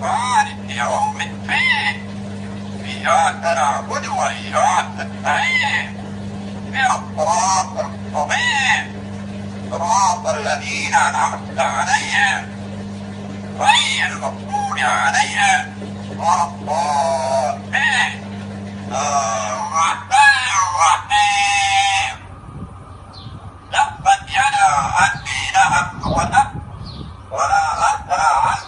مالك يوم الدين. إياك نعبد وإياك نستعين. اهدنا المستقيم صراط الذين أنعمت عليهم غير المغضوب عليهم ولا الضالين. الرحمن الرحيم. تبت يدا أبي لهب وتب ولا أثر عنه